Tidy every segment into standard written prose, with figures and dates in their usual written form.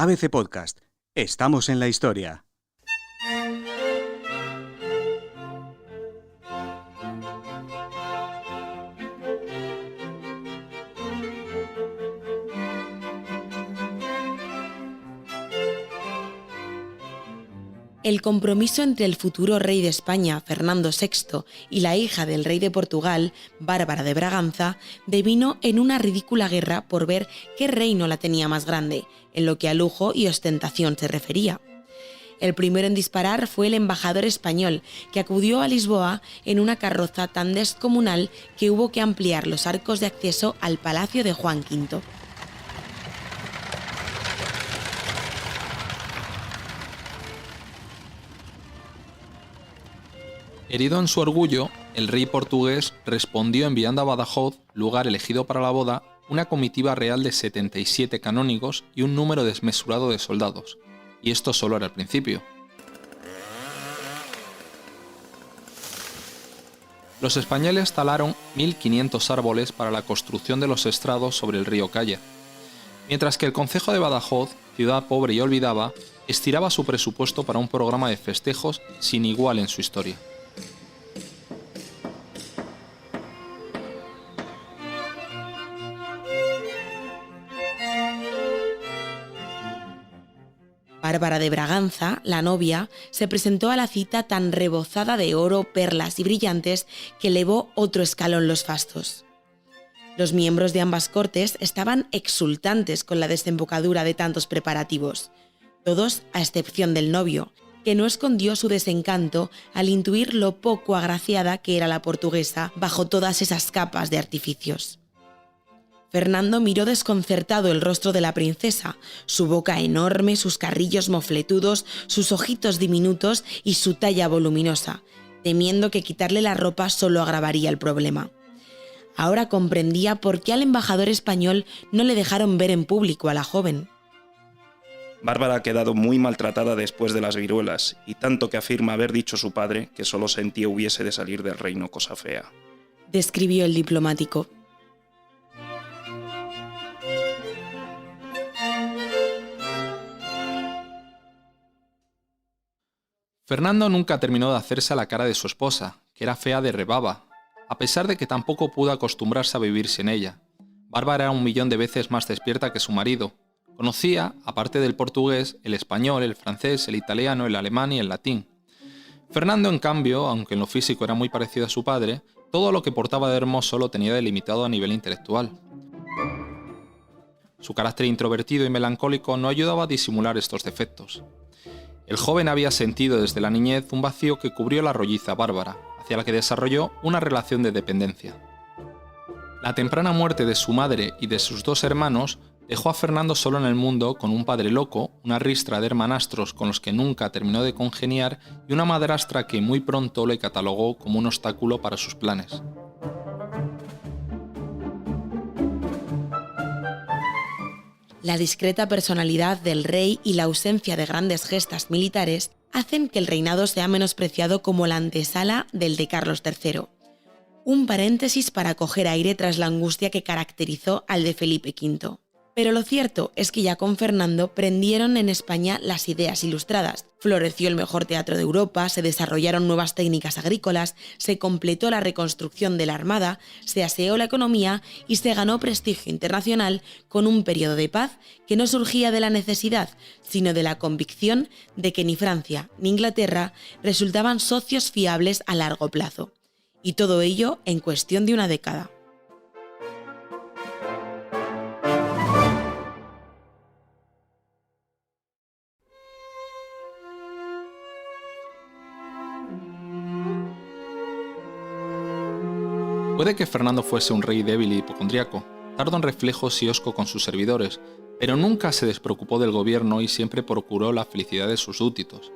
ABC Podcast. Estamos en la historia. El compromiso entre el futuro rey de España, Fernando VI, y la hija del rey de Portugal, Bárbara de Braganza, devino en una ridícula guerra por ver qué reino la tenía más grande, en lo que a lujo y ostentación se refería. El primero en disparar fue el embajador español, que acudió a Lisboa en una carroza tan descomunal que hubo que ampliar los arcos de acceso al palacio de Juan V. Herido en su orgullo, el rey portugués respondió enviando a Badajoz, lugar elegido para la boda, una comitiva real de 77 canónigos y un número desmesurado de soldados. Y esto solo era el principio. Los españoles talaron 1.500 árboles para la construcción de los estrados sobre el río Caya, mientras que el concejo de Badajoz, ciudad pobre y olvidada, estiraba su presupuesto para un programa de festejos sin igual en su historia. Bárbara de Braganza, la novia, se presentó a la cita tan rebozada de oro, perlas y brillantes que elevó otro escalón los fastos. Los miembros de ambas cortes estaban exultantes con la desembocadura de tantos preparativos, todos a excepción del novio, que no escondió su desencanto al intuir lo poco agraciada que era la portuguesa bajo todas esas capas de artificios. Fernando miró desconcertado el rostro de la princesa, su boca enorme, sus carrillos mofletudos, sus ojitos diminutos y su talla voluminosa, temiendo que quitarle la ropa solo agravaría el problema. Ahora comprendía por qué al embajador español no le dejaron ver en público a la joven. Bárbara ha quedado muy maltratada después de las viruelas, y tanto que afirma haber dicho su padre que solo sentía hubiese de salir del reino cosa fea. Describió el diplomático. Fernando nunca terminó de hacerse a la cara de su esposa, que era fea de rebaba, a pesar de que tampoco pudo acostumbrarse a vivir sin ella. Bárbara era 1.000.000 de veces más despierta que su marido. Conocía, aparte del portugués, el español, el francés, el italiano, el alemán y el latín. Fernando, en cambio, aunque en lo físico era muy parecido a su padre, todo lo que portaba de hermoso lo tenía delimitado a nivel intelectual. Su carácter introvertido y melancólico no ayudaba a disimular estos defectos. El joven había sentido desde la niñez un vacío que cubrió la rolliza Bárbara, hacia la que desarrolló una relación de dependencia. La temprana muerte de su madre y de sus dos hermanos dejó a Fernando solo en el mundo con un padre loco, una ristra de hermanastros con los que nunca terminó de congeniar y una madrastra que muy pronto le catalogó como un obstáculo para sus planes. La discreta personalidad del rey y la ausencia de grandes gestas militares hacen que el reinado sea menospreciado como la antesala del de Carlos III. Un paréntesis para coger aire tras la angustia que caracterizó al de Felipe V. Pero lo cierto es que ya con Fernando prendieron en España las ideas ilustradas. Floreció el mejor teatro de Europa, se desarrollaron nuevas técnicas agrícolas, se completó la reconstrucción de la Armada, se aseó la economía y se ganó prestigio internacional con un periodo de paz que no surgía de la necesidad, sino de la convicción de que ni Francia ni Inglaterra resultaban socios fiables a largo plazo. Y todo ello en cuestión de una década. Puede que Fernando fuese un rey débil y hipocondríaco, tardo en reflejos y hosco con sus servidores, pero nunca se despreocupó del gobierno y siempre procuró la felicidad de sus súbditos.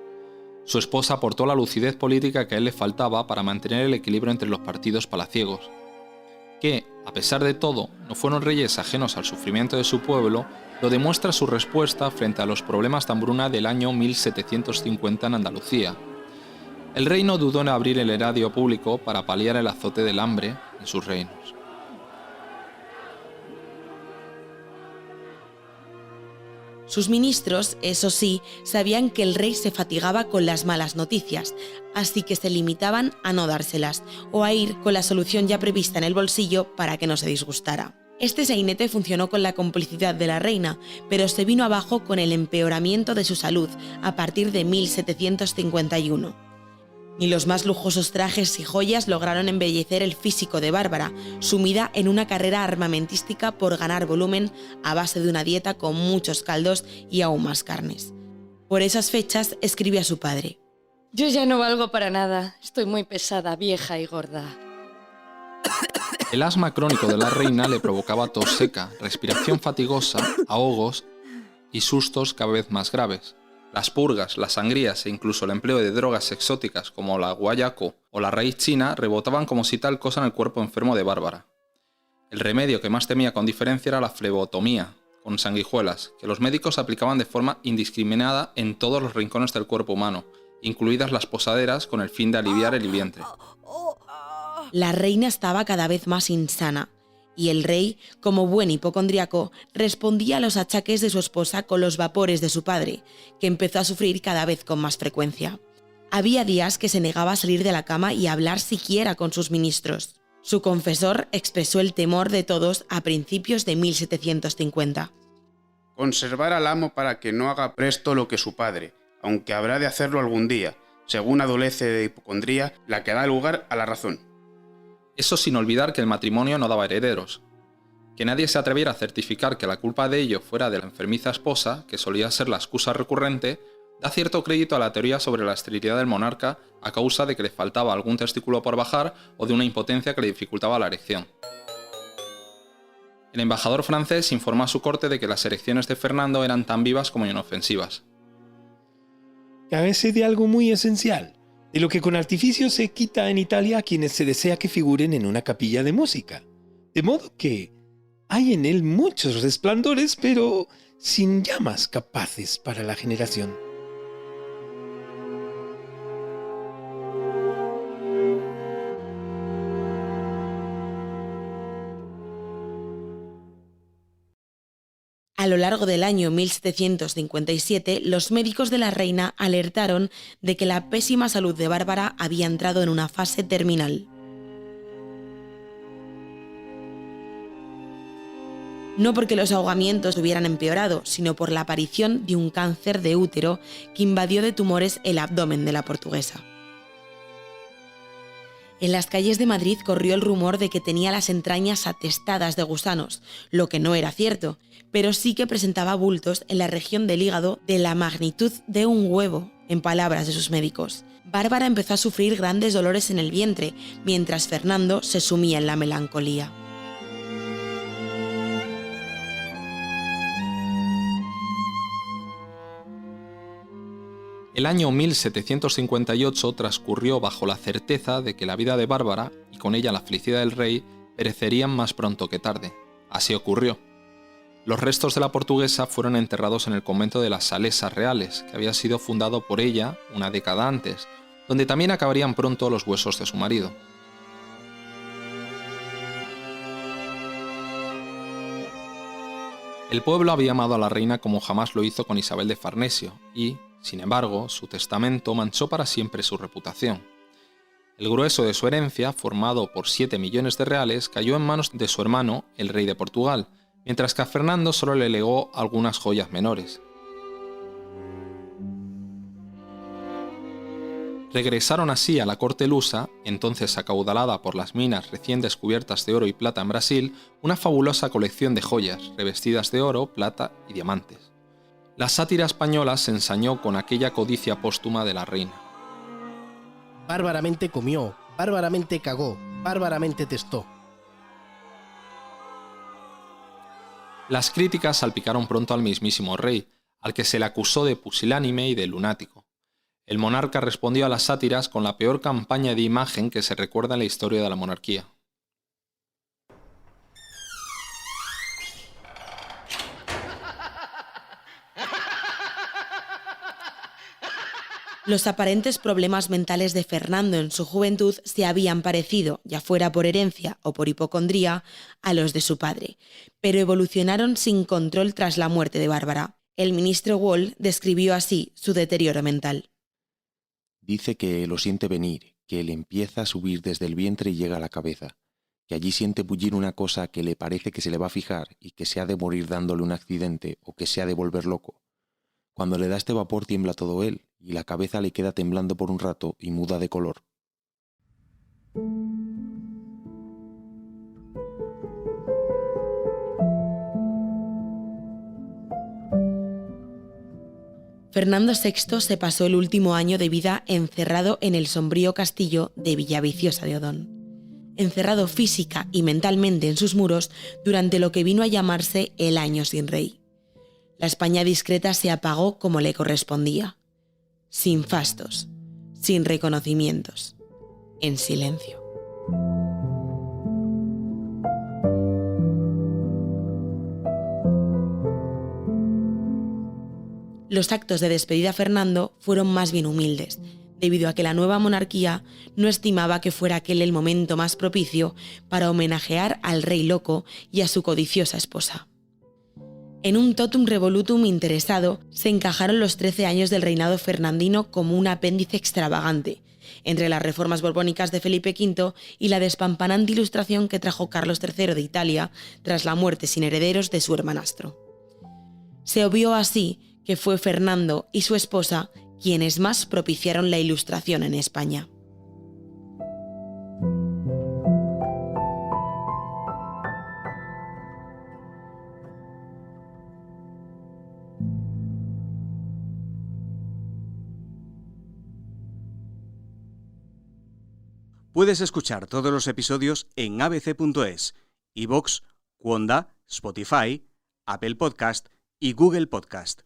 Su esposa aportó la lucidez política que a él le faltaba para mantener el equilibrio entre los partidos palaciegos. Que, a pesar de todo, no fueron reyes ajenos al sufrimiento de su pueblo, lo demuestra su respuesta frente a los problemas de hambruna del año 1750 en Andalucía. El rey no dudó en abrir el erario público para paliar el azote del hambre en sus reinos. Sus ministros, eso sí, sabían que el rey se fatigaba con las malas noticias, así que se limitaban a no dárselas o a ir con la solución ya prevista en el bolsillo para que no se disgustara. Este sainete funcionó con la complicidad de la reina, pero se vino abajo con el empeoramiento de su salud a partir de 1751. Ni los más lujosos trajes y joyas lograron embellecer el físico de Bárbara, sumida en una carrera armamentística por ganar volumen a base de una dieta con muchos caldos y aún más carnes. Por esas fechas escribe a su padre: «Yo ya no valgo para nada, estoy muy pesada, vieja y gorda». El asma crónico de la reina le provocaba tos seca, respiración fatigosa, ahogos y sustos cada vez más graves. Las purgas, las sangrías e incluso el empleo de drogas exóticas como la guayaco o la raíz china rebotaban como si tal cosa en el cuerpo enfermo de Bárbara. El remedio que más temía con diferencia era la flebotomía, con sanguijuelas, que los médicos aplicaban de forma indiscriminada en todos los rincones del cuerpo humano, incluidas las posaderas, con el fin de aliviar el vientre. La reina estaba cada vez más insana, y el rey, como buen hipocondríaco, respondía a los achaques de su esposa con los vapores de su padre, que empezó a sufrir cada vez con más frecuencia. Había días que se negaba a salir de la cama y a hablar siquiera con sus ministros. Su confesor expresó el temor de todos a principios de 1750. Conservar al amo para que no haga presto lo que su padre, aunque habrá de hacerlo algún día, según adolece de hipocondría, la que da lugar a la razón. Eso sin olvidar que el matrimonio no daba herederos. Que nadie se atreviera a certificar que la culpa de ello fuera de la enfermiza esposa, que solía ser la excusa recurrente, da cierto crédito a la teoría sobre la esterilidad del monarca a causa de que le faltaba algún testículo por bajar o de una impotencia que le dificultaba la erección. El embajador francés informó a su corte de que las erecciones de Fernando eran tan vivas como inofensivas. Carece de algo muy esencial, de lo que con artificio se quita en Italia a quienes se desea que figuren en una capilla de música. De modo que hay en él muchos resplandores, pero sin llamas capaces para la generación. A lo largo del año 1757, los médicos de la reina alertaron de que la pésima salud de Bárbara había entrado en una fase terminal. No porque los ahogamientos hubieran empeorado, sino por la aparición de un cáncer de útero que invadió de tumores el abdomen de la portuguesa. En las calles de Madrid corrió el rumor de que tenía las entrañas atestadas de gusanos, lo que no era cierto, pero sí que presentaba bultos en la región del hígado de la magnitud de un huevo, en palabras de sus médicos. Bárbara empezó a sufrir grandes dolores en el vientre, mientras Fernando se sumía en la melancolía. El año 1758 transcurrió bajo la certeza de que la vida de Bárbara, y con ella la felicidad del rey, perecerían más pronto que tarde. Así ocurrió. Los restos de la portuguesa fueron enterrados en el convento de las Salesas Reales, que había sido fundado por ella una década antes, donde también acabarían pronto los huesos de su marido. El pueblo había amado a la reina como jamás lo hizo con Isabel de Farnesio, y, sin embargo, su testamento manchó para siempre su reputación. El grueso de su herencia, formado por 7 millones de reales, cayó en manos de su hermano, el rey de Portugal, mientras que a Fernando solo le legó algunas joyas menores. Regresaron así a la corte lusa, entonces acaudalada por las minas recién descubiertas de oro y plata en Brasil, una fabulosa colección de joyas, revestidas de oro, plata y diamantes. La sátira española se ensañó con aquella codicia póstuma de la reina. Bárbaramente comió, bárbaramente cagó, bárbaramente testó. Las críticas salpicaron pronto al mismísimo rey, al que se le acusó de pusilánime y de lunático. El monarca respondió a las sátiras con la peor campaña de imagen que se recuerda en la historia de la monarquía. Los aparentes problemas mentales de Fernando en su juventud se habían parecido, ya fuera por herencia o por hipocondría, a los de su padre, pero evolucionaron sin control tras la muerte de Bárbara. El ministro Wall describió así su deterioro mental. Dice que lo siente venir, que le empieza a subir desde el vientre y llega a la cabeza, que allí siente bullir una cosa que le parece que se le va a fijar y que se ha de morir dándole un accidente o que se ha de volver loco. Cuando le da este vapor tiembla todo él y la cabeza le queda temblando por un rato y muda de color. Fernando VI se pasó el último año de vida encerrado en el sombrío castillo de Villaviciosa de Odón, encerrado física y mentalmente en sus muros durante lo que vino a llamarse el Año sin Rey. La España discreta se apagó como le correspondía, sin fastos, sin reconocimientos, en silencio. Los actos de despedida a Fernando fueron más bien humildes, debido a que la nueva monarquía no estimaba que fuera aquel el momento más propicio para homenajear al rey loco y a su codiciosa esposa. En un totum revolutum interesado se encajaron los 13 años del reinado fernandino como un apéndice extravagante, entre las reformas borbónicas de Felipe V y la despampanante ilustración que trajo Carlos III de Italia tras la muerte sin herederos de su hermanastro. Se obvió así que fue Fernando y su esposa quienes más propiciaron la Ilustración en España. Puedes escuchar todos los episodios en abc.es, iVoox, Cuonda, Spotify, Apple Podcast y Google Podcast.